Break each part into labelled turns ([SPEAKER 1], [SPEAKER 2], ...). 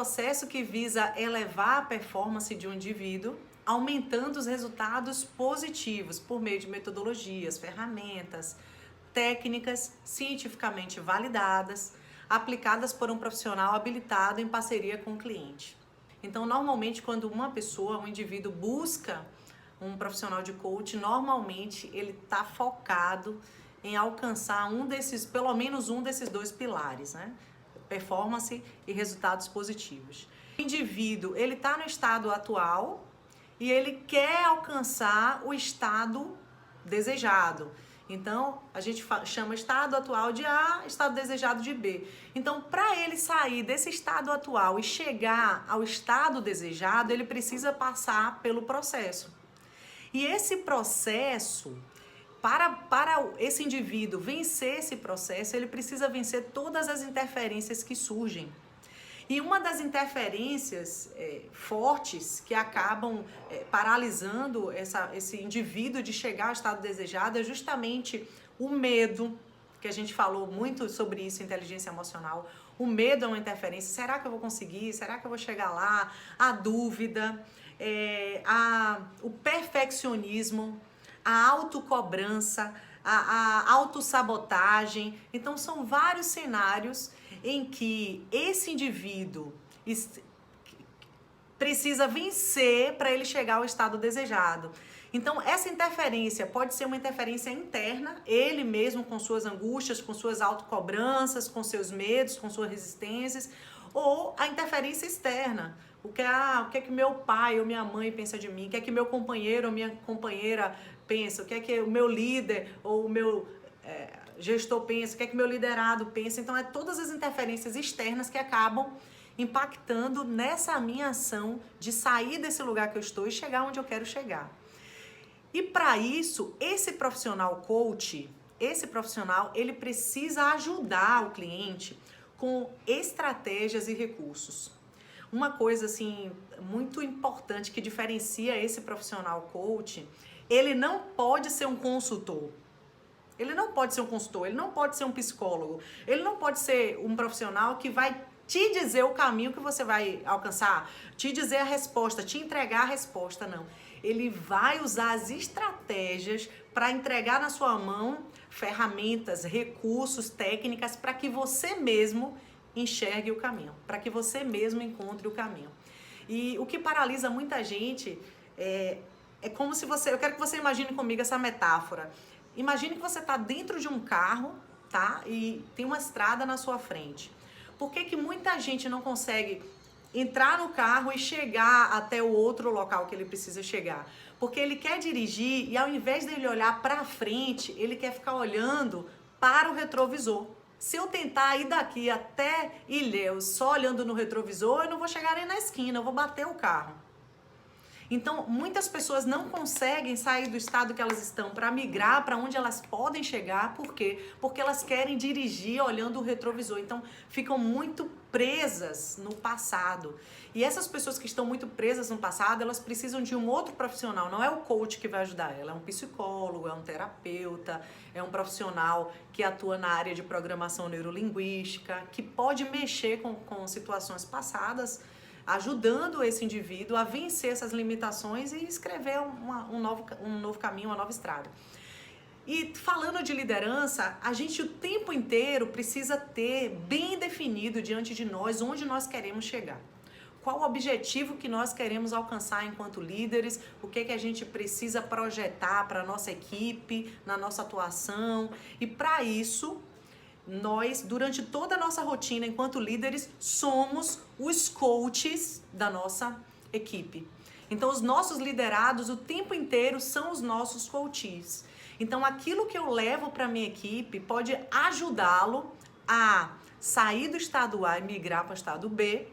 [SPEAKER 1] processo que visa elevar a performance de um indivíduo, aumentando os resultados positivos por meio de metodologias, ferramentas, técnicas cientificamente validadas, aplicadas por um profissional habilitado em parceria com o cliente. Então, normalmente, quando uma pessoa, um indivíduo busca um profissional de coach, normalmente ele está focado em alcançar pelo menos um desses dois pilares, né? Performance e resultados positivos. O indivíduo, ele está no estado atual e ele quer alcançar o estado desejado. Então, a gente chama estado atual de A, estado desejado de B. Então, para ele sair desse estado atual e chegar ao estado desejado, ele precisa passar pelo processo. E esse processo, para esse indivíduo vencer esse processo, ele precisa vencer todas as interferências que surgem. E uma das interferências fortes que acabam paralisando esse indivíduo de chegar ao estado desejado é justamente o medo, que a gente falou muito sobre isso em inteligência emocional. O medo é uma interferência. Será que eu vou conseguir? Será que eu vou chegar lá? A dúvida, o perfeccionismo, a autocobrança, a autossabotagem. Então, são vários cenários em que esse indivíduo precisa vencer para ele chegar ao estado desejado. Então, essa interferência pode ser uma interferência interna, ele mesmo com suas angústias, com suas autocobranças, com seus medos, com suas resistências, ou a interferência externa. O que é que meu pai ou minha mãe pensa de mim? O que é que meu companheiro ou minha companheira pensa? O que é que o meu líder ou o meu gestor pensa? O que é que meu liderado pensa? Então, todas as interferências externas que acabam impactando nessa minha ação de sair desse lugar que eu estou e chegar onde eu quero chegar. E para isso, esse profissional coach, ele precisa ajudar o cliente com estratégias e recursos. Uma coisa assim muito importante que diferencia esse profissional coach, ele não pode ser um consultor. Ele não pode ser um consultor, ele não pode ser um psicólogo, ele não pode ser um profissional que vai te dizer o caminho que você vai alcançar, te dizer a resposta, te entregar a resposta, não. Ele vai usar as estratégias para entregar na sua mão ferramentas, recursos, técnicas para que você mesmo enxergue o caminho, para que você mesmo encontre o caminho. E o que paralisa muita gente é como se eu quero que você imagine comigo essa metáfora. Imagine que você está dentro de um carro, tá? E tem uma estrada na sua frente. Por que muita gente não consegue entrar no carro e chegar até o outro local que ele precisa chegar? Porque ele quer dirigir e ao invés dele olhar para frente, ele quer ficar olhando para o retrovisor. Se eu tentar ir daqui até Ilhéus só olhando no retrovisor, eu não vou chegar nem na esquina, eu vou bater o carro. Então, muitas pessoas não conseguem sair do estado que elas estão para migrar para onde elas podem chegar. Por quê? Porque elas querem dirigir olhando o retrovisor. Então, ficam muito presas no passado. E essas pessoas que estão muito presas no passado, elas precisam de um outro profissional. Não é o coach que vai ajudar ela, é um psicólogo, é um terapeuta, é um profissional que atua na área de programação neurolinguística, que pode mexer com situações passadas, ajudando esse indivíduo a vencer essas limitações e escrever um novo caminho, uma nova estrada. E falando de liderança, a gente o tempo inteiro precisa ter bem definido diante de nós onde nós queremos chegar. Qual o objetivo que nós queremos alcançar enquanto líderes, o que a gente precisa projetar para a nossa equipe, na nossa atuação. E para isso, nós, durante toda a nossa rotina enquanto líderes, somos os coaches da nossa equipe. Então, os nossos liderados o tempo inteiro são os nossos coaches. Então, aquilo que eu levo para a minha equipe pode ajudá-lo a sair do estado A e migrar para o estado B.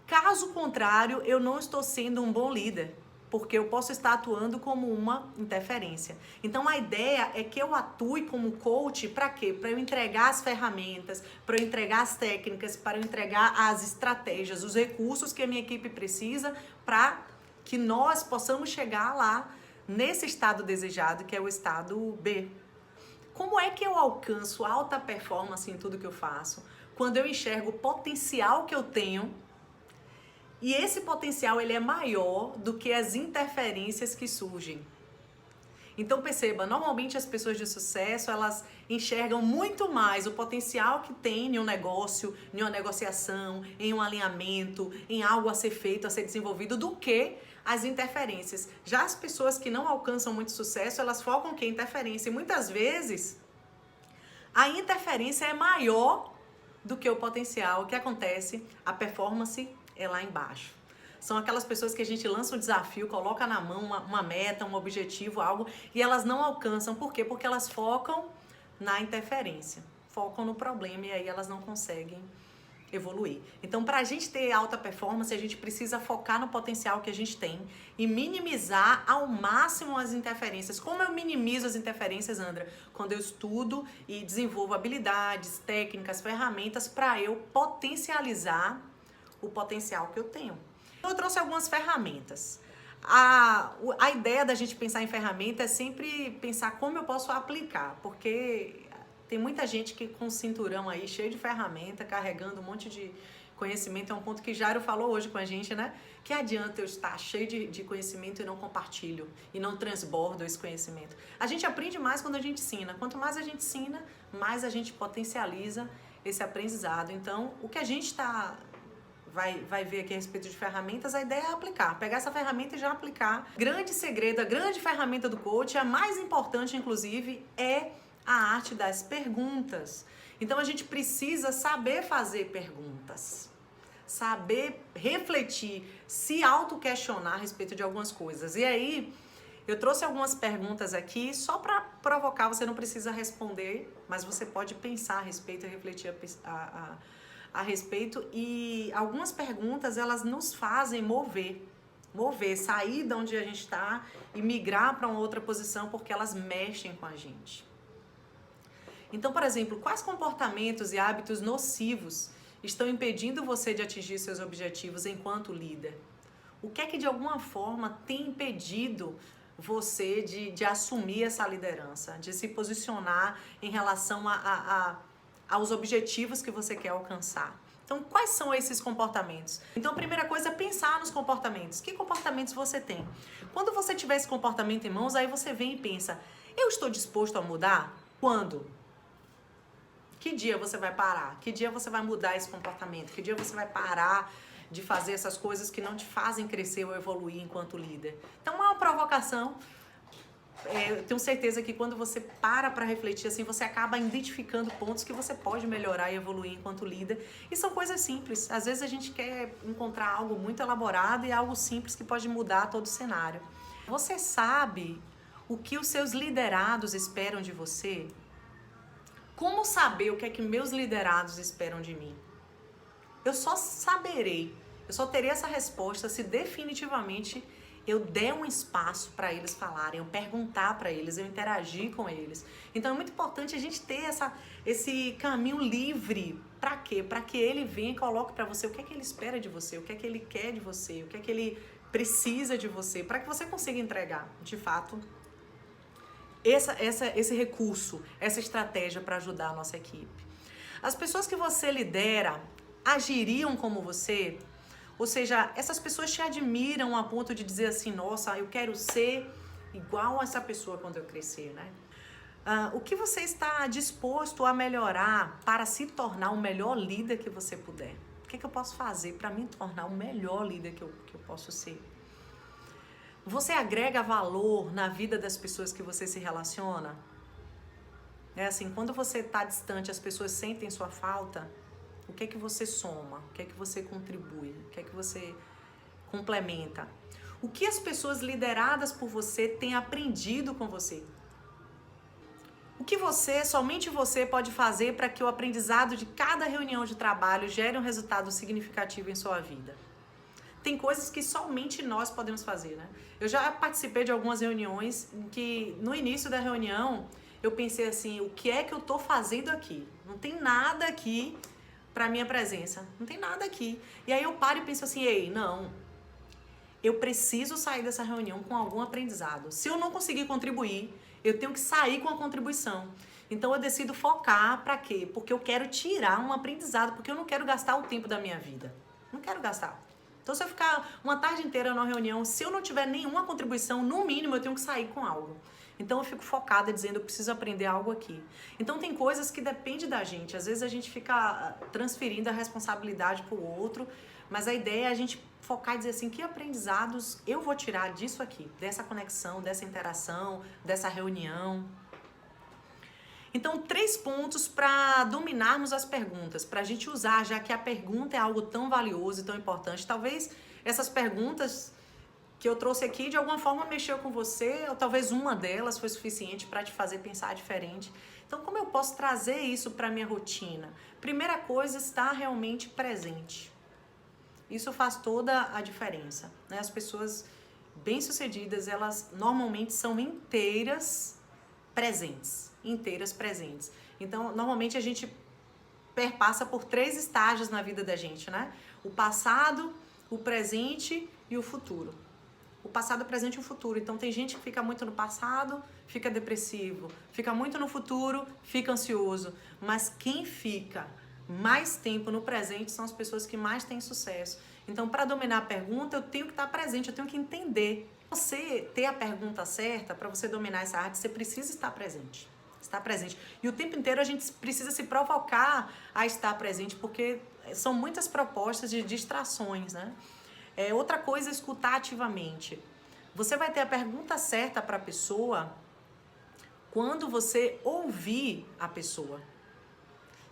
[SPEAKER 1] Caso contrário, eu não estou sendo um bom líder, porque eu posso estar atuando como uma interferência. Então, a ideia é que eu atue como coach para quê? Para eu entregar as ferramentas, para eu entregar as técnicas, para eu entregar as estratégias, os recursos que a minha equipe precisa para que nós possamos chegar lá nesse estado desejado, que é o estado B. Como é que eu alcanço alta performance em tudo que eu faço? Quando eu enxergo o potencial que eu tenho E esse potencial ele é maior do que as interferências que surgem. Então perceba, normalmente as pessoas de sucesso, elas enxergam muito mais o potencial que tem em um negócio, em uma negociação, em um alinhamento, em algo a ser feito, a ser desenvolvido, do que as interferências. Já as pessoas que não alcançam muito sucesso, elas focam que interferência. E muitas vezes a interferência é maior do que o potencial. O que acontece? A performance é lá embaixo. São aquelas pessoas que a gente lança um desafio, coloca na mão uma meta, um objetivo, algo, e elas não alcançam. Por quê? Porque elas focam na interferência, focam no problema e aí elas não conseguem evoluir. Então, para a gente ter alta performance, a gente precisa focar no potencial que a gente tem e minimizar ao máximo as interferências. Como eu minimizo as interferências, Andra? Quando eu estudo e desenvolvo habilidades, técnicas, ferramentas para eu potencializar o potencial que eu tenho. Eu trouxe algumas ferramentas. A ideia da gente pensar em ferramenta é sempre pensar como eu posso aplicar, porque tem muita gente que com o cinturão aí cheio de ferramenta, carregando um monte de conhecimento. É um ponto que Jairo falou hoje com a gente, né? Que adianta eu estar cheio de conhecimento e não compartilho, e não transbordo esse conhecimento. A gente aprende mais quando a gente ensina. Quanto mais a gente ensina, mais a gente potencializa esse aprendizado. Então, o que a gente vai ver aqui a respeito de ferramentas, a ideia é aplicar, pegar essa ferramenta e já aplicar. Grande segredo, a grande ferramenta do coach, a mais importante inclusive, é a arte das perguntas. Então a gente precisa saber fazer perguntas, saber refletir, se auto-questionar a respeito de algumas coisas. E aí, eu trouxe algumas perguntas aqui só para provocar, você não precisa responder, mas você pode pensar a respeito e refletir a respeito, e algumas perguntas elas nos fazem mover, sair de onde a gente está e migrar para uma outra posição, porque elas mexem com a gente. Então, por exemplo, quais comportamentos e hábitos nocivos estão impedindo você de atingir seus objetivos enquanto líder? O que é que de alguma forma tem impedido você de assumir essa liderança, de se posicionar em relação aos objetivos que você quer alcançar? Então, quais são esses comportamentos? Então, a primeira coisa é pensar nos comportamentos. Que comportamentos você tem? Quando você tiver esse comportamento em mãos, aí você vem e pensa, eu estou disposto a mudar? Quando? Que dia você vai parar? Que dia você vai mudar esse comportamento? Que dia você vai parar de fazer essas coisas que não te fazem crescer ou evoluir enquanto líder? Então, é uma provocação. Eu tenho certeza que quando você para refletir assim, você acaba identificando pontos que você pode melhorar e evoluir enquanto líder. E são coisas simples. Às vezes a gente quer encontrar algo muito elaborado e algo simples que pode mudar todo o cenário. Você sabe o que os seus liderados esperam de você? Como saber o que é que meus liderados esperam de mim? Eu só saberei, eu só terei essa resposta se definitivamente eu der um espaço para eles falarem, eu perguntar para eles, eu interagir com eles. Então é muito importante a gente ter esse caminho livre. Para quê? Para que ele venha e coloque para você o que é que ele espera de você, o que é que ele quer de você, o que é que ele precisa de você, para que você consiga entregar, de fato, esse recurso, essa estratégia para ajudar a nossa equipe. As pessoas que você lidera agiriam como você? Ou seja, essas pessoas te admiram a ponto de dizer assim, nossa, eu quero ser igual a essa pessoa quando eu crescer, né? O que você está disposto a melhorar para se tornar o melhor líder que você puder? O que é que eu posso fazer para me tornar o melhor líder que eu posso ser? Você agrega valor na vida das pessoas que você se relaciona? É assim, quando você está distante, as pessoas sentem sua falta. O que é que você soma? O que é que você contribui? O que é que você complementa? O que as pessoas lideradas por você têm aprendido com você? O que somente você pode fazer para que o aprendizado de cada reunião de trabalho gere um resultado significativo em sua vida? Tem coisas que somente nós podemos fazer, né? Eu já participei de algumas reuniões em que, no início da reunião, eu pensei assim, o que é que eu estou fazendo aqui? Não tem nada aqui para minha presença, não tem nada aqui. E aí eu paro e penso assim, ei, não, eu preciso sair dessa reunião com algum aprendizado. Se eu não conseguir contribuir, eu tenho que sair com a contribuição. Então eu decido focar para quê? Porque eu quero tirar um aprendizado, porque eu não quero gastar o tempo da minha vida. Não quero gastar. Então, se eu ficar uma tarde inteira numa reunião, se eu não tiver nenhuma contribuição, no mínimo eu tenho que sair com algo. Então, eu fico focada dizendo, eu preciso aprender algo aqui. Então, tem coisas que dependem da gente. Às vezes, a gente fica transferindo a responsabilidade para o outro, mas a ideia é a gente focar e dizer assim, que aprendizados eu vou tirar disso aqui, dessa conexão, dessa interação, dessa reunião. Então, 3 pontos para dominarmos as perguntas, para a gente usar, já que a pergunta é algo tão valioso e tão importante. Talvez essas perguntas que eu trouxe aqui, de alguma forma, mexeu com você, ou talvez uma delas foi suficiente para te fazer pensar diferente. Então, como eu posso trazer isso para a minha rotina? Primeira coisa, estar realmente presente. Isso faz toda a diferença, né? As pessoas bem-sucedidas, elas normalmente são inteiras presentes. Então, normalmente a gente perpassa por 3 estágios na vida da gente, né? O passado, o presente e o futuro. O passado, o presente e o futuro. Então, tem gente que fica muito no passado, fica depressivo. Fica muito no futuro, fica ansioso. Mas quem fica mais tempo no presente são as pessoas que mais têm sucesso. Então, para dominar a pergunta, eu tenho que estar presente, eu tenho que entender. Você ter a pergunta certa, para você dominar essa arte, você precisa estar presente. Estar presente. E o tempo inteiro a gente precisa se provocar a estar presente, porque são muitas propostas de distrações, né? Outra coisa é escutar ativamente. Você vai ter a pergunta certa para a pessoa quando você ouvir a pessoa.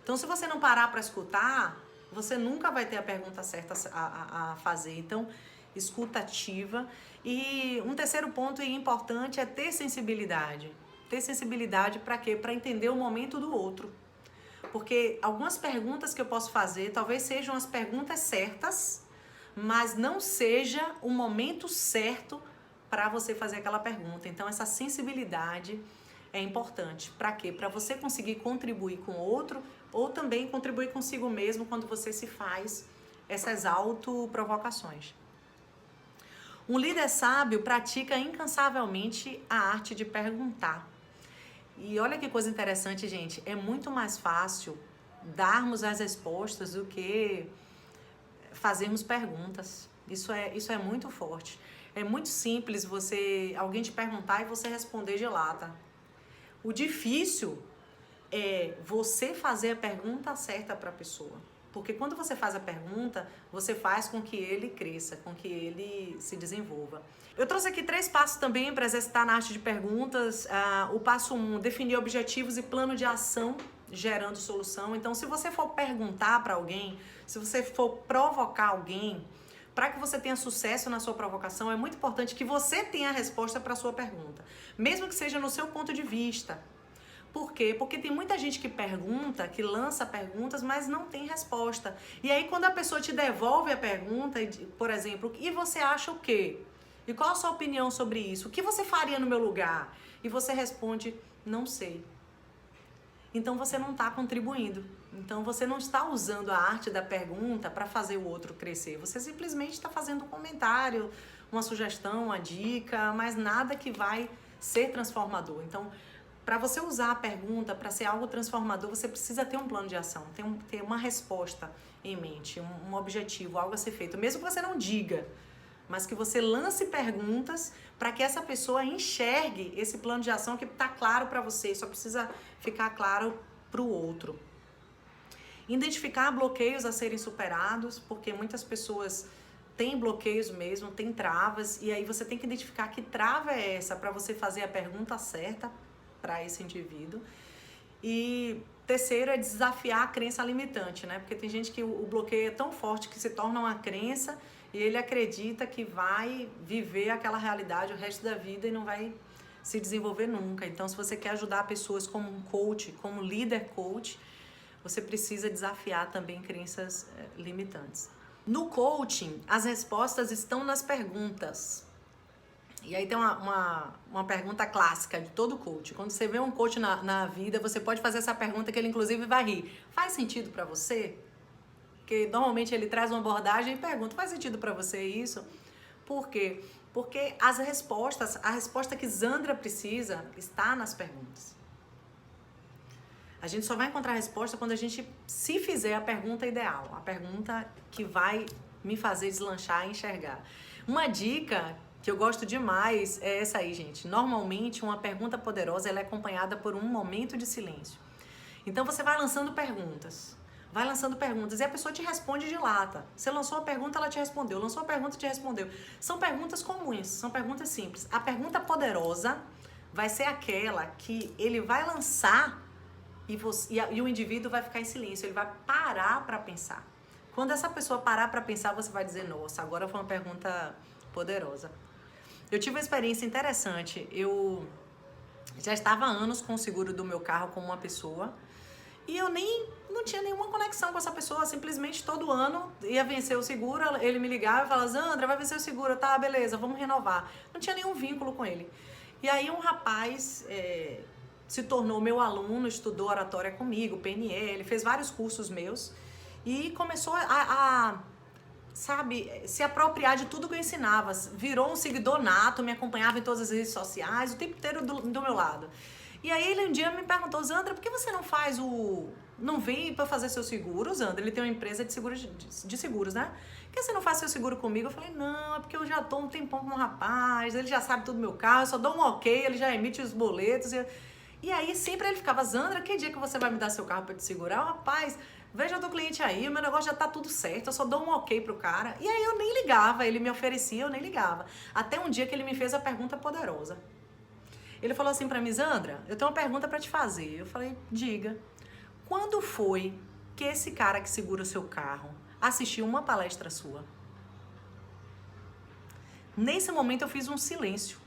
[SPEAKER 1] Então, se você não parar para escutar, você nunca vai ter a pergunta certa a fazer. Então, escuta ativa. E um terceiro ponto importante é ter sensibilidade. Ter sensibilidade para quê? Para entender o momento do outro. Porque algumas perguntas que eu posso fazer talvez sejam as perguntas certas, mas não seja o momento certo para você fazer aquela pergunta. Então, essa sensibilidade é importante. Para quê? Para você conseguir contribuir com o outro ou também contribuir consigo mesmo quando você se faz essas autoprovocações. Um líder sábio pratica incansavelmente a arte de perguntar. E olha que coisa interessante, gente. É muito mais fácil darmos as respostas do que fazermos perguntas. Isso é muito forte. É muito simples alguém te perguntar e você responder de lata. O difícil é você fazer a pergunta certa para a pessoa. Porque quando você faz a pergunta, você faz com que ele cresça, com que ele se desenvolva. Eu trouxe aqui 3 passos também para exercitar na arte de perguntas. O passo 1, definir objetivos e plano de ação gerando solução. Então, se você for perguntar para alguém, se você for provocar alguém, para que você tenha sucesso na sua provocação, é muito importante que você tenha a resposta para a sua pergunta. Mesmo que seja no seu ponto de vista. Por quê? Porque tem muita gente que pergunta, que lança perguntas, mas não tem resposta. E aí, quando a pessoa te devolve a pergunta, por exemplo, e você acha o quê? E qual a sua opinião sobre isso? O que você faria no meu lugar? E você responde, não sei. Então, você não está contribuindo. Então, você não está usando a arte da pergunta para fazer o outro crescer. Você simplesmente está fazendo um comentário, uma sugestão, uma dica, mas nada que vai ser transformador. Então, para você usar a pergunta, para ser algo transformador, você precisa ter um plano de ação, ter uma resposta em mente, um objetivo, algo a ser feito. Mesmo que você não diga, mas que você lance perguntas para que essa pessoa enxergue esse plano de ação que está claro para você, só precisa ficar claro para o outro. Identificar bloqueios a serem superados, porque muitas pessoas têm bloqueios mesmo, têm travas, e aí você tem que identificar que trava é essa para você fazer a pergunta certa para esse indivíduo. E terceiro é desafiar a crença limitante, né? Porque tem gente que o bloqueio é tão forte que se torna uma crença e ele acredita que vai viver aquela realidade o resto da vida e não vai se desenvolver nunca. Então, se você quer ajudar pessoas como um coach, como líder coach, você precisa desafiar também crenças limitantes. No coaching, as respostas estão nas perguntas. E aí tem uma pergunta clássica de todo coach. Quando você vê um coach na vida, você pode fazer essa pergunta que ele inclusive vai rir. Faz sentido para você? Porque normalmente ele traz uma abordagem e pergunta, faz sentido para você isso? Por quê? Porque a resposta que Zandra precisa está nas perguntas. A gente só vai encontrar a resposta quando a gente se fizer a pergunta ideal, a pergunta que vai me fazer deslanchar e enxergar. Uma dica que eu gosto demais é essa aí, gente. Normalmente, uma pergunta poderosa ela é acompanhada por um momento de silêncio. Então, você vai lançando perguntas. Vai lançando perguntas e a pessoa te responde de lata. Você lançou a pergunta, ela te respondeu. Lançou a pergunta, te respondeu. São perguntas comuns, são perguntas simples. A pergunta poderosa vai ser aquela que ele vai lançar e o indivíduo vai ficar em silêncio. Ele vai parar para pensar. Quando essa pessoa parar para pensar, você vai dizer, nossa, agora foi uma pergunta poderosa. Eu tive uma experiência interessante. Eu já estava há anos com o seguro do meu carro com uma pessoa. E eu não tinha nenhuma conexão com essa pessoa, simplesmente todo ano ia vencer o seguro, ele me ligava e falava, Zandra, vai vencer o seguro, tá, beleza, vamos renovar. Não tinha nenhum vínculo com ele. E aí um rapaz se tornou meu aluno, estudou oratória comigo, PNL, fez vários cursos meus e começou sabe, se apropriar de tudo que eu ensinava. Virou um seguidor nato, me acompanhava em todas as redes sociais, o tempo inteiro do meu lado. E aí ele um dia me perguntou, Zandra, por que você não faz não vem para fazer seu seguro, Zandra? Ele tem uma empresa de seguros, né? Por que você não faz seu seguro comigo? Eu falei, não, é porque eu já tô um tempão com um rapaz, ele já sabe tudo do meu carro, eu só dou um ok, ele já emite os boletos. E aí sempre ele ficava, Zandra, que dia que você vai me dar seu carro para te segurar? Rapaz, veja o teu cliente aí, o meu negócio já tá tudo certo, eu só dou um ok pro cara. E aí eu nem ligava, ele me oferecia, eu nem ligava. Até um dia que ele me fez a pergunta poderosa. Ele falou assim pra mim, Zandra, eu tenho uma pergunta pra te fazer. Eu falei, diga. Quando foi que esse cara que segura o seu carro assistiu uma palestra sua? Nesse momento eu fiz um silêncio.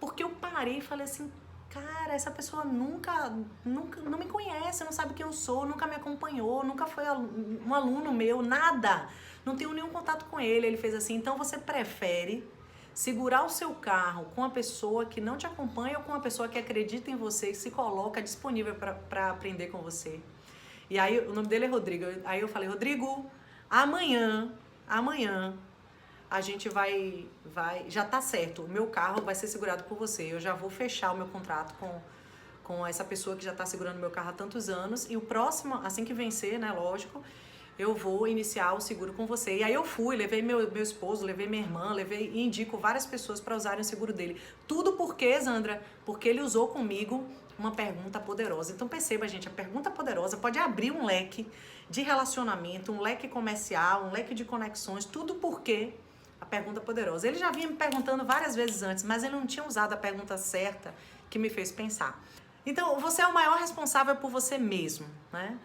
[SPEAKER 1] Porque eu parei e falei assim, cara, essa pessoa nunca não me conhece, não sabe quem eu sou, nunca me acompanhou, nunca foi um aluno meu, nada. Não tenho nenhum contato com ele. Ele fez assim, então você prefere segurar o seu carro com uma pessoa que não te acompanha ou com uma pessoa que acredita em você e se coloca disponível para aprender com você? E aí, o nome dele é Rodrigo. Aí eu falei, Rodrigo, amanhã, a gente já tá certo, o meu carro vai ser segurado por você. Eu já vou fechar o meu contrato com essa pessoa que já tá segurando meu carro há tantos anos. E o próximo, assim que vencer, né, lógico, eu vou iniciar o seguro com você. E aí eu fui, levei meu esposo, levei minha irmã, e indico várias pessoas para usarem o seguro dele. Tudo por quê, Zandra? Porque ele usou comigo uma pergunta poderosa. Então perceba, gente, a pergunta poderosa pode abrir um leque de relacionamento, um leque comercial, um leque de conexões, tudo porque a pergunta poderosa. Ele já vinha me perguntando várias vezes antes, mas ele não tinha usado a pergunta certa que me fez pensar. Então, você é o maior responsável por você mesmo, né?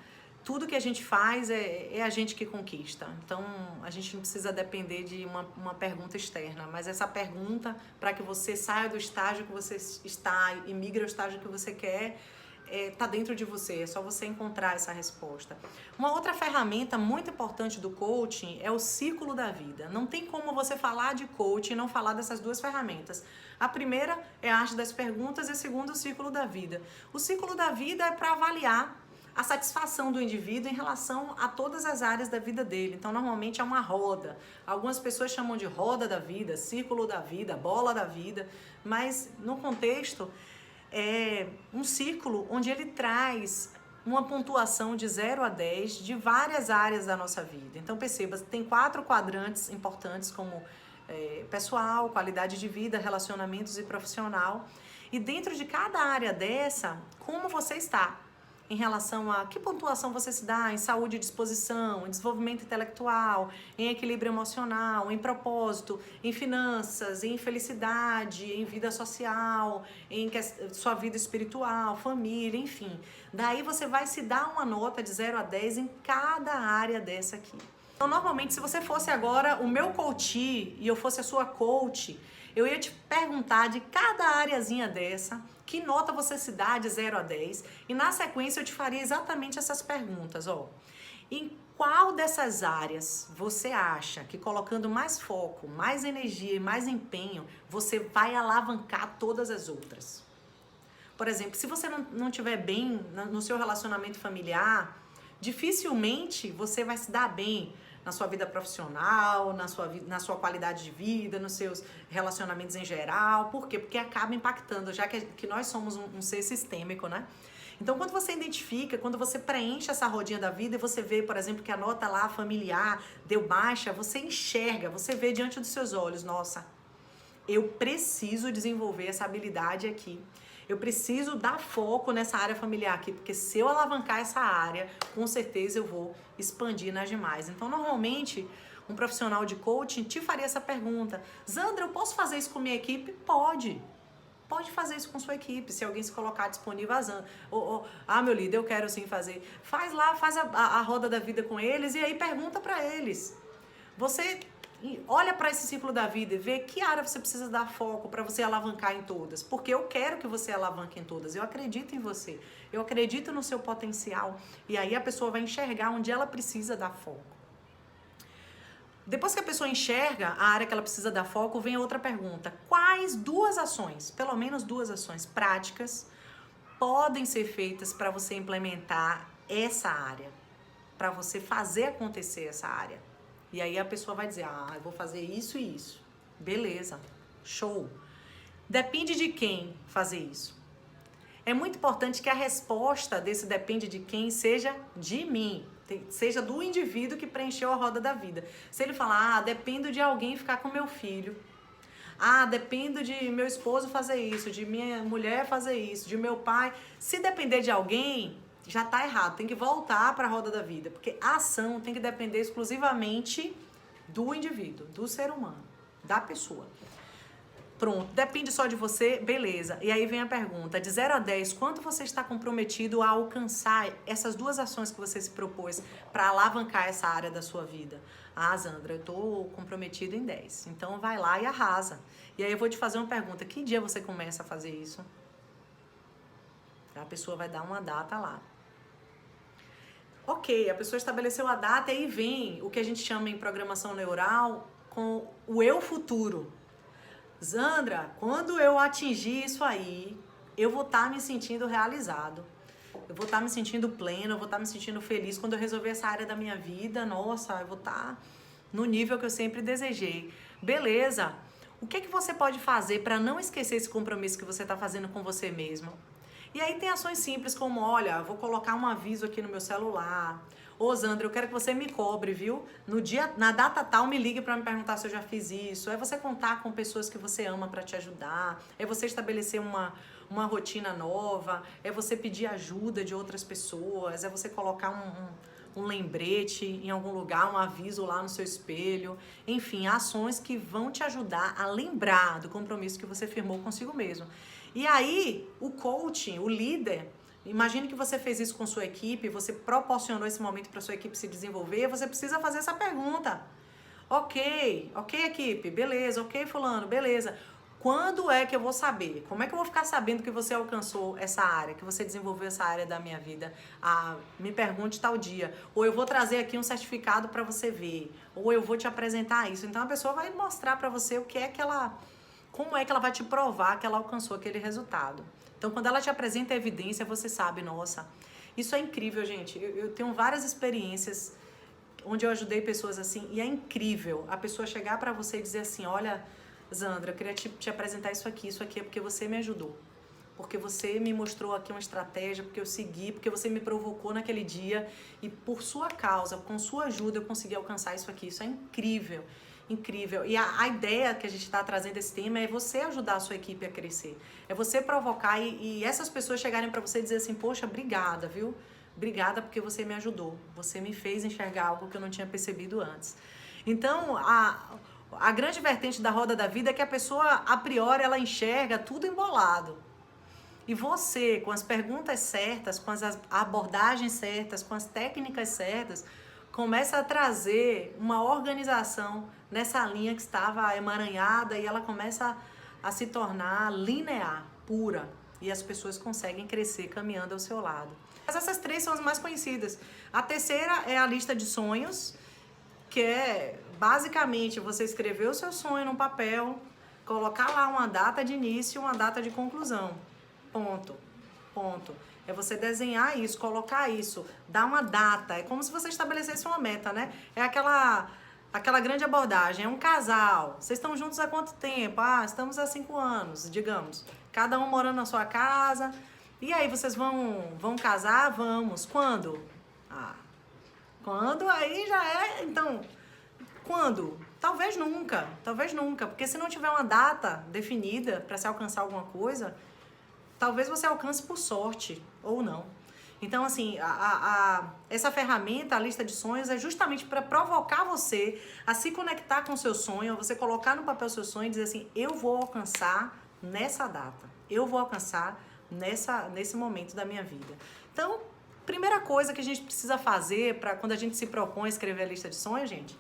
[SPEAKER 1] Tudo que a gente faz é a gente que conquista. Então, a gente não precisa depender de uma pergunta externa. Mas essa pergunta, para que você saia do estágio que você está e migre ao estágio que você quer, está dentro de você. É só você encontrar essa resposta. Uma outra ferramenta muito importante do coaching é o círculo da vida. Não tem como você falar de coaching e não falar dessas duas ferramentas. A primeira é a arte das perguntas e a segunda, o círculo da vida. O círculo da vida é para avaliar a satisfação do indivíduo em relação a todas as áreas da vida dele. Então, normalmente é uma roda. Algumas pessoas chamam de roda da vida, círculo da vida, bola da vida, mas no contexto é um círculo onde ele traz uma pontuação de 0 a 10 de várias áreas da nossa vida. Então, perceba, tem 4 quadrantes importantes como pessoal, qualidade de vida, relacionamentos e profissional. E dentro de cada área dessa, como você está? Em relação a que pontuação você se dá em saúde e disposição, em desenvolvimento intelectual, em equilíbrio emocional, em propósito, em finanças, em felicidade, em vida social, em sua vida espiritual, família, enfim. Daí você vai se dar uma nota de 0 a 10 em cada área dessa aqui. Então, normalmente, se você fosse agora o meu coach e eu fosse a sua coach, eu ia te perguntar de cada areazinha dessa, que nota você se dá de 0 a 10, e na sequência eu te faria exatamente essas perguntas, ó. Em qual dessas áreas você acha que colocando mais foco, mais energia e mais empenho, você vai alavancar todas as outras? Por exemplo, se você não estiver bem no seu relacionamento familiar, dificilmente você vai se dar bem na sua vida profissional, na sua qualidade de vida, nos seus relacionamentos em geral. Por quê? Porque acaba impactando, já que nós somos um ser sistêmico, né? Então, quando você identifica, quando você preenche essa rodinha da vida e você vê, por exemplo, que a nota lá familiar deu baixa, você enxerga, você vê diante dos seus olhos, nossa, eu preciso desenvolver essa habilidade aqui. Eu preciso dar foco nessa área familiar aqui, porque se eu alavancar essa área, com certeza eu vou expandir nas demais. Então, normalmente, um profissional de coaching te faria essa pergunta: Zandra, eu posso fazer isso com minha equipe? Pode. Pode fazer isso com sua equipe, se alguém se colocar disponível a Zandra. Meu líder, eu quero sim fazer. Faz lá, faz a roda da vida com eles e aí pergunta para eles. Você olha para esse ciclo da vida e vê que área você precisa dar foco para você alavancar em todas. Porque eu quero que você alavanque em todas. Eu acredito em você. Eu acredito no seu potencial. E aí a pessoa vai enxergar onde ela precisa dar foco. Depois que a pessoa enxerga a área que ela precisa dar foco, vem outra pergunta. Quais duas ações, pelo menos duas ações práticas, podem ser feitas para você implementar essa área? Para você fazer acontecer essa área? E aí a pessoa vai dizer, eu vou fazer isso e isso. Beleza, show. Depende de quem fazer isso. É muito importante que a resposta desse depende de quem seja de mim, seja do indivíduo que preencheu a roda da vida. Se ele falar, dependo de alguém ficar com meu filho. Dependo de meu esposo fazer isso, de minha mulher fazer isso, de meu pai. Se depender de alguém, já tá errado, tem que voltar para a roda da vida, porque a ação tem que depender exclusivamente do indivíduo, do ser humano, da pessoa. Pronto, depende só de você, beleza. E aí vem a pergunta, de 0 a 10, quanto você está comprometido a alcançar essas duas ações que você se propôs para alavancar essa área da sua vida? Zandra, eu estou comprometido em 10, então vai lá e arrasa. E aí eu vou te fazer uma pergunta, que dia você começa a fazer isso? A pessoa vai dar uma data lá. Ok, a pessoa estabeleceu a data e aí vem o que a gente chama em programação neural com o eu futuro. Zandra, quando eu atingir isso aí, eu vou estar me sentindo realizado. Eu vou estar me sentindo pleno, eu vou estar me sentindo feliz. Quando eu resolver essa área da minha vida, nossa, eu vou estar no nível que eu sempre desejei. Beleza. O que é que você pode fazer para não esquecer esse compromisso que você está fazendo com você mesmo? E aí tem ações simples como, olha, vou colocar um aviso aqui no meu celular. Zandra, eu quero que você me cobre, viu? Na data tal, me ligue para me perguntar se eu já fiz isso. É você contar com pessoas que você ama para te ajudar. É você estabelecer uma rotina nova. É você pedir ajuda de outras pessoas. É você colocar um lembrete em algum lugar, um aviso lá no seu espelho. Enfim, ações que vão te ajudar a lembrar do compromisso que você firmou consigo mesmo. E aí, o coaching, o líder, imagine que você fez isso com sua equipe, você proporcionou esse momento para sua equipe se desenvolver, você precisa fazer essa pergunta. Ok, equipe, beleza, ok, fulano, beleza. Quando é que eu vou saber? Como é que eu vou ficar sabendo que você alcançou essa área, que você desenvolveu essa área da minha vida? Me pergunte tal dia. Ou eu vou trazer aqui um certificado para você ver. Ou eu vou te apresentar isso. Então a pessoa vai mostrar para você o que é que ela... Como é que ela vai te provar que ela alcançou aquele resultado? Então, quando ela te apresenta a evidência, você sabe, nossa, isso é incrível, gente. Eu tenho várias experiências onde eu ajudei pessoas assim, e é incrível a pessoa chegar para você e dizer assim, olha, Zandra, eu queria te apresentar isso aqui é porque você me ajudou. Porque você me mostrou aqui uma estratégia, porque eu segui, porque você me provocou naquele dia e por sua causa, com sua ajuda, eu consegui alcançar isso aqui. Isso é incrível. Incrível. E a ideia que a gente está trazendo esse tema é você ajudar a sua equipe a crescer. É você provocar e essas pessoas chegarem para você e dizer assim, poxa, obrigada, viu? Obrigada porque você me ajudou. Você me fez enxergar algo que eu não tinha percebido antes. Então, a grande vertente da roda da vida é que a pessoa, a priori, ela enxerga tudo embolado. E você, com as perguntas certas, com as abordagens certas, com as técnicas certas, começa a trazer uma organização nessa linha que estava emaranhada e ela começa a se tornar linear, pura. E as pessoas conseguem crescer caminhando ao seu lado. Mas essas três são as mais conhecidas. A terceira é a lista de sonhos, que é basicamente você escrever o seu sonho num papel, colocar lá uma data de início e uma data de conclusão. Ponto. É você desenhar isso, colocar isso, dar uma data. É como se você estabelecesse uma meta, né? É aquela grande abordagem. É um casal. Vocês estão juntos há quanto tempo? Estamos há 5 anos, digamos. Cada um morando na sua casa. E aí, vocês vão casar? Vamos. Quando? Ah, quando? Aí já é, então, quando? Talvez nunca, porque se não tiver uma data definida para se alcançar alguma coisa, talvez você alcance por sorte ou não. Então, assim, essa ferramenta, a lista de sonhos, é justamente para provocar você a se conectar com o seu sonho, a você colocar no papel o seu sonho e dizer assim, eu vou alcançar nessa data, eu vou alcançar nesse momento da minha vida. Então, primeira coisa que a gente precisa fazer para quando a gente se propõe a escrever a lista de sonhos, gente,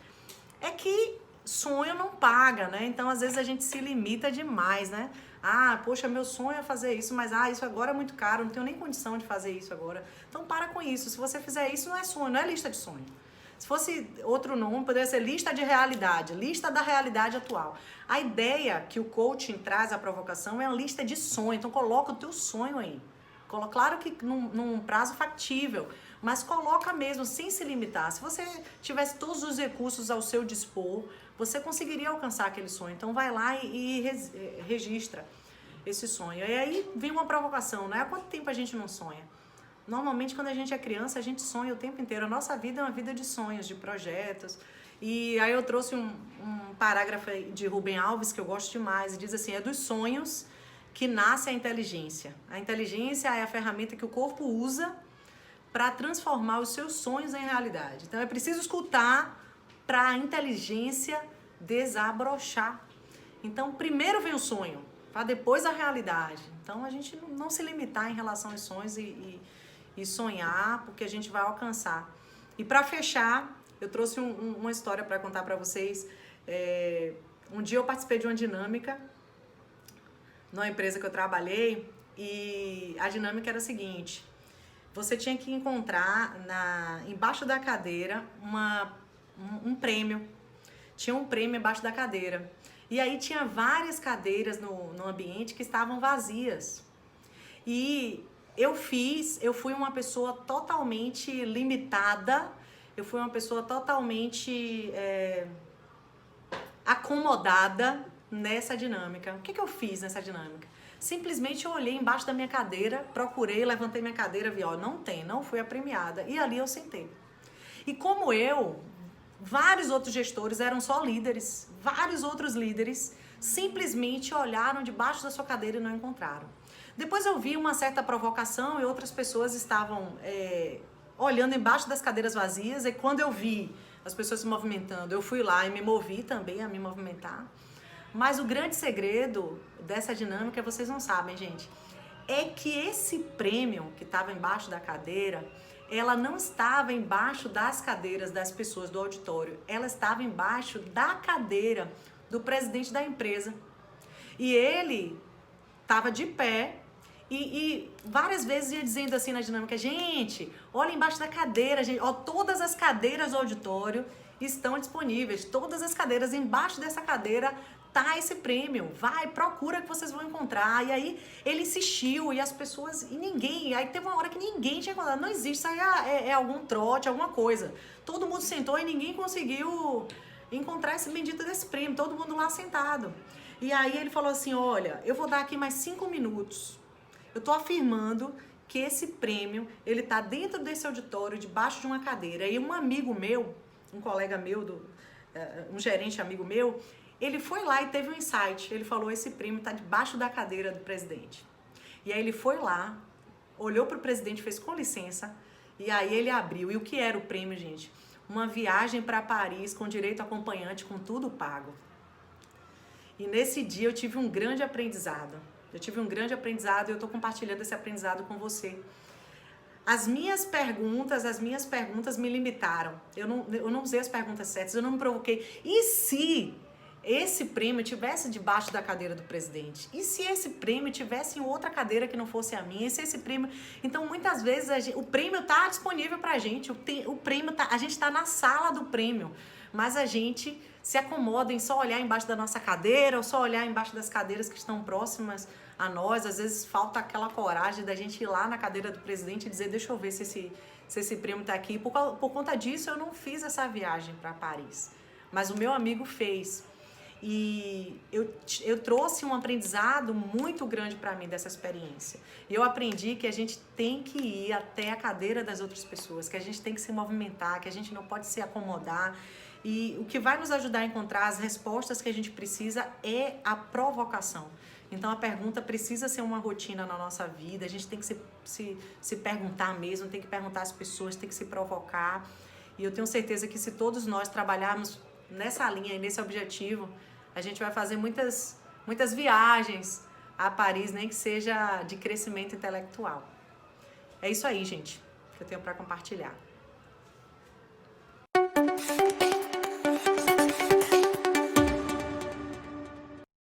[SPEAKER 1] é que sonho não paga, né? Então, às vezes a gente se limita demais, né? Ah, poxa, meu sonho é fazer isso, mas isso agora é muito caro, não tenho nem condição de fazer isso agora. Então, para com isso. Se você fizer isso, não é sonho, não é lista de sonho. Se fosse outro nome, poderia ser lista de realidade, lista da realidade atual. A ideia que o coaching traz à provocação é uma lista de sonho. Então, coloca o teu sonho aí. Claro que num prazo factível, mas coloca mesmo, sem se limitar. Se você tivesse todos os recursos ao seu dispor, você conseguiria alcançar aquele sonho. Então vai lá e registra esse sonho. E aí vem uma provocação, né? Há quanto tempo a gente não sonha? Normalmente quando a gente é criança, a gente sonha o tempo inteiro. A nossa vida é uma vida de sonhos, de projetos. E aí eu trouxe um parágrafo de Rubem Alves, que eu gosto demais, e diz assim, é dos sonhos que nasce a inteligência. A inteligência é a ferramenta que o corpo usa para transformar os seus sonhos em realidade. Então é preciso escutar para a inteligência desabrochar. Então primeiro vem o sonho, para depois a realidade. Então a gente não se limitar em relação aos sonhos e sonhar, porque a gente vai alcançar. E para fechar, eu trouxe uma história para contar para vocês. Um dia eu participei de uma dinâmica numa empresa que eu trabalhei, e a dinâmica era a seguinte: você tinha que encontrar embaixo da cadeira um prêmio. Tinha um prêmio embaixo da cadeira. E aí tinha várias cadeiras no ambiente que estavam vazias. E eu fui uma pessoa totalmente limitada, eu fui uma pessoa totalmente acomodada nessa dinâmica. O que eu fiz nessa dinâmica? Simplesmente eu olhei embaixo da minha cadeira, procurei, levantei minha cadeira, vi, ó, não fui a premiada. E ali eu sentei. E como vários outros gestores eram só líderes, vários outros líderes simplesmente olharam debaixo da sua cadeira e não encontraram. Depois eu vi uma certa provocação e outras pessoas estavam olhando embaixo das cadeiras vazias, e quando eu vi as pessoas se movimentando, eu fui lá e me movi também a me movimentar. Mas o grande segredo dessa dinâmica, vocês não sabem, gente, é que esse prêmio que estava embaixo da cadeira, ela não estava embaixo das cadeiras das pessoas do auditório, ela estava embaixo da cadeira do presidente da empresa. E ele estava de pé e várias vezes ia dizendo assim na dinâmica, gente, olha embaixo da cadeira, gente, ó, todas as cadeiras do auditório estão disponíveis, todas as cadeiras, embaixo dessa cadeira tá esse prêmio, vai, procura que vocês vão encontrar. E aí ele insistiu e as pessoas, aí teve uma hora que ninguém tinha encontrado, não existe, isso aí é algum trote, alguma coisa. Todo mundo sentou e ninguém conseguiu encontrar esse bendito desse prêmio, todo mundo lá sentado. E aí ele falou assim, olha, eu vou dar aqui mais 5 minutos, eu tô afirmando que esse prêmio, ele tá dentro desse auditório, debaixo de uma cadeira. E um amigo meu, um colega meu, um gerente amigo meu, ele foi lá e teve um insight. Ele falou, esse prêmio está debaixo da cadeira do presidente. E aí ele foi lá, olhou para o presidente, fez com licença, e aí ele abriu. E o que era o prêmio, gente? Uma viagem para Paris com direito acompanhante, com tudo pago. E nesse dia eu tive um grande aprendizado. E eu estou compartilhando esse aprendizado com você. As minhas perguntas me limitaram. Eu não usei as perguntas certas, eu não me provoquei. E se esse prêmio tivesse debaixo da cadeira do presidente? E se esse prêmio tivesse em outra cadeira que não fosse a minha? E se esse prêmio... Então, muitas vezes, o prêmio está disponível para a gente. A gente está na sala do prêmio. Mas a gente se acomoda em só olhar embaixo da nossa cadeira ou só olhar embaixo das cadeiras que estão próximas a nós. Às vezes falta aquela coragem da gente ir lá na cadeira do presidente e dizer, deixa eu ver se esse prêmio está aqui. Por conta disso, eu não fiz essa viagem para Paris. Mas o meu amigo fez. E eu trouxe um aprendizado muito grande para mim dessa experiência. Eu aprendi que a gente tem que ir até a cadeira das outras pessoas, que a gente tem que se movimentar, que a gente não pode se acomodar. E o que vai nos ajudar a encontrar as respostas que a gente precisa é a provocação. Então a pergunta precisa ser uma rotina na nossa vida, a gente tem que se perguntar mesmo, tem que perguntar às pessoas, tem que se provocar. E eu tenho certeza que se todos nós trabalharmos nessa linha e nesse objetivo, a gente vai fazer muitas viagens a Paris, nem que seja de crescimento intelectual. É isso aí, gente, que eu tenho para compartilhar.